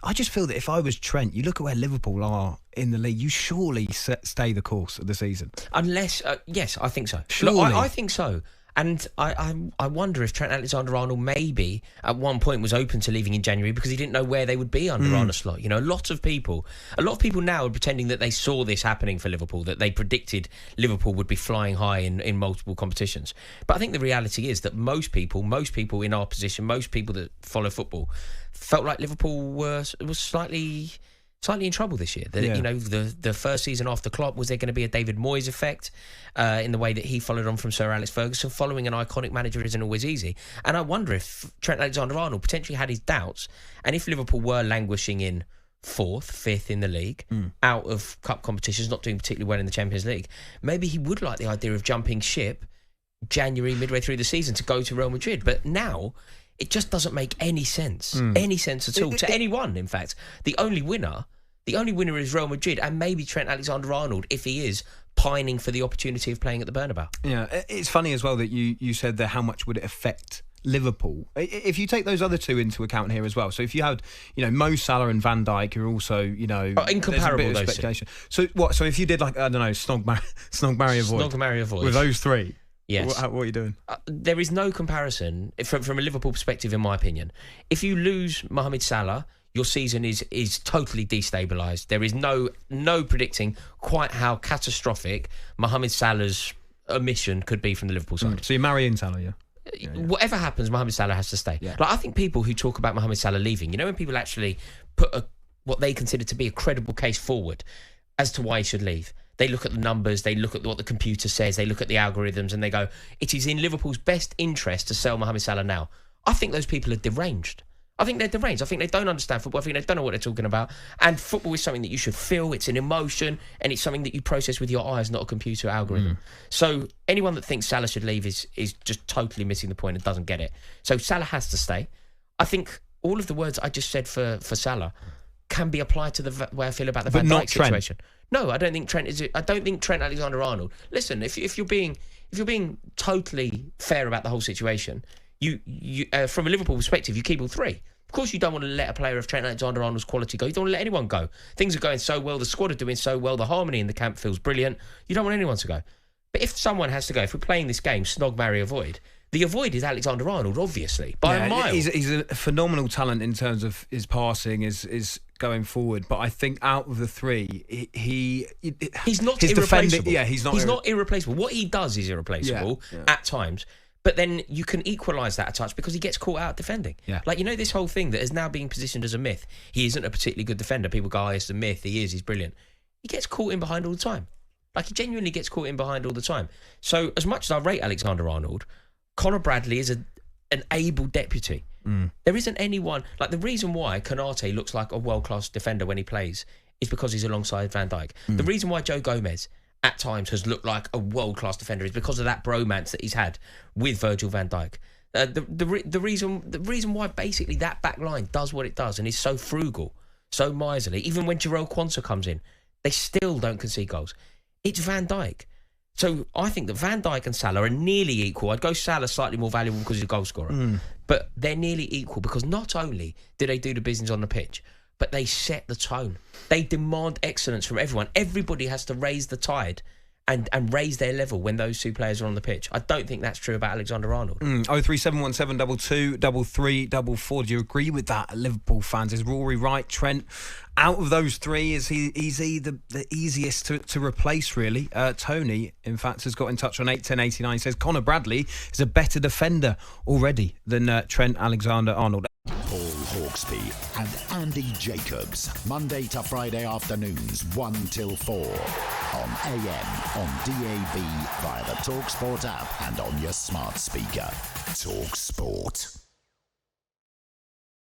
I just feel that if I was Trent, you look at where Liverpool are in the league, you surely stay the course of the season. Unless, yes, I think so. Surely. Look, I think so. And I wonder if Trent Alexander-Arnold maybe at one point was open to leaving in January because he didn't know where they would be under Arne Slot. You know, a lot of people now are pretending that they saw this happening for Liverpool, that they predicted Liverpool would be flying high in multiple competitions. But I think the reality is that most people in our position, most people that follow football, felt like Liverpool was slightly in trouble this year. You know, the first season after Klopp, was there going to be a David Moyes effect in the way that he followed on from Sir Alex Ferguson? Following an iconic manager isn't always easy. And I wonder if Trent Alexander-Arnold potentially had his doubts, and if Liverpool were languishing in 4th, 5th in the league, out of cup competitions, not doing particularly well in the Champions League, maybe he would like the idea of jumping ship January, midway through the season, to go to Real Madrid. But now it just doesn't make any sense at all, to anyone, in fact. The only winner is Real Madrid, and maybe Trent Alexander-Arnold, if he is pining for the opportunity of playing at the Bernabeu. Yeah, it's funny as well that you said there, how much would it affect Liverpool if you take those other two into account here as well. So if you had, you know, Mo Salah and Van Dijk, who are also, you know, incomparable, those speculation. So what? So if you did, like, I don't know, Snog, marry, avoid with those three. Yes. What are you doing? There is no comparison from a Liverpool perspective, in my opinion. If you lose Mohamed Salah, your season is totally destabilised. There is no predicting quite how catastrophic Mohamed Salah's omission could be from the Liverpool side. So you're marrying Salah, yeah? Whatever happens, Mohamed Salah has to stay. Yeah. Like, I think people who talk about Mohamed Salah leaving, you know, when people actually put what they consider to be a credible case forward as to why he should leave, they look at the numbers, they look at what the computer says, they look at the algorithms, and they go, it is in Liverpool's best interest to sell Mohamed Salah now. I think those people are deranged. I think they're deranged. I think they don't understand football. I think they don't know what they're talking about. And football is something that you should feel. It's an emotion, and it's something that you process with your eyes, not a computer algorithm. So anyone that thinks Salah should leave is just totally missing the point and doesn't get it. So Salah has to stay. I think all of the words I just said for Salah can be applied to the way I feel about the Van Dijk situation. No, I don't think Trent is. I don't think Trent Alexander-Arnold. Listen, if you're being totally fair about the whole situation, you from a Liverpool perspective, you keep all three. Of course, you don't want to let a player of Trent Alexander-Arnold's quality go. You don't want to let anyone go. Things are going so well. The squad are doing so well. The harmony in the camp feels brilliant. You don't want anyone to go. But if someone has to go, if we're playing this game, snog, marry, avoid, the avoid is Alexander-Arnold, obviously, by a mile. He's a phenomenal talent in terms of his passing, is going forward. But I think out of the three, he's not irreplaceable. He's not irreplaceable. What he does is irreplaceable at times. But then you can equalise that a touch because he gets caught out defending. Yeah. Like, you know, this whole thing that is now being positioned as a myth. He isn't a particularly good defender. People go, it's a myth. He's brilliant. He gets caught in behind all the time. Like, he genuinely gets caught in behind all the time. So as much as I rate Alexander-Arnold, Conor Bradley is an able deputy. There isn't anyone... Like, the reason why Konate looks like a world-class defender when he plays is because he's alongside Van Dijk. The reason why Joe Gomez at times has looked like a world-class defender is because of that bromance that he's had with Virgil van Dijk. The reason why basically that back line does what it does and is so frugal, so miserly, even when Jarell Quansah comes in, they still don't concede goals. It's Van Dijk. So I think that Van Dijk and Salah are nearly equal. I'd go Salah slightly more valuable because he's a goal scorer. But they're nearly equal because not only do they do the business on the pitch, but they set the tone. They demand excellence from everyone. Everybody has to raise the tide and raise their level when those two players are on the pitch. I don't think that's true about Alexander-Arnold. 03717 223344. Do you agree with that, Liverpool fans? Is Rory right? Trent, out of those three, is he the easiest to replace, really? Tony, in fact, has got in touch on 81089. Says Conor Bradley is a better defender already than Trent Alexander-Arnold. Paul Hawksby and Andy Jacobs, Monday to Friday afternoons 1 till 4 on AM, on DAB, via the talkSPORT app and on your smart speaker. talkSPORT.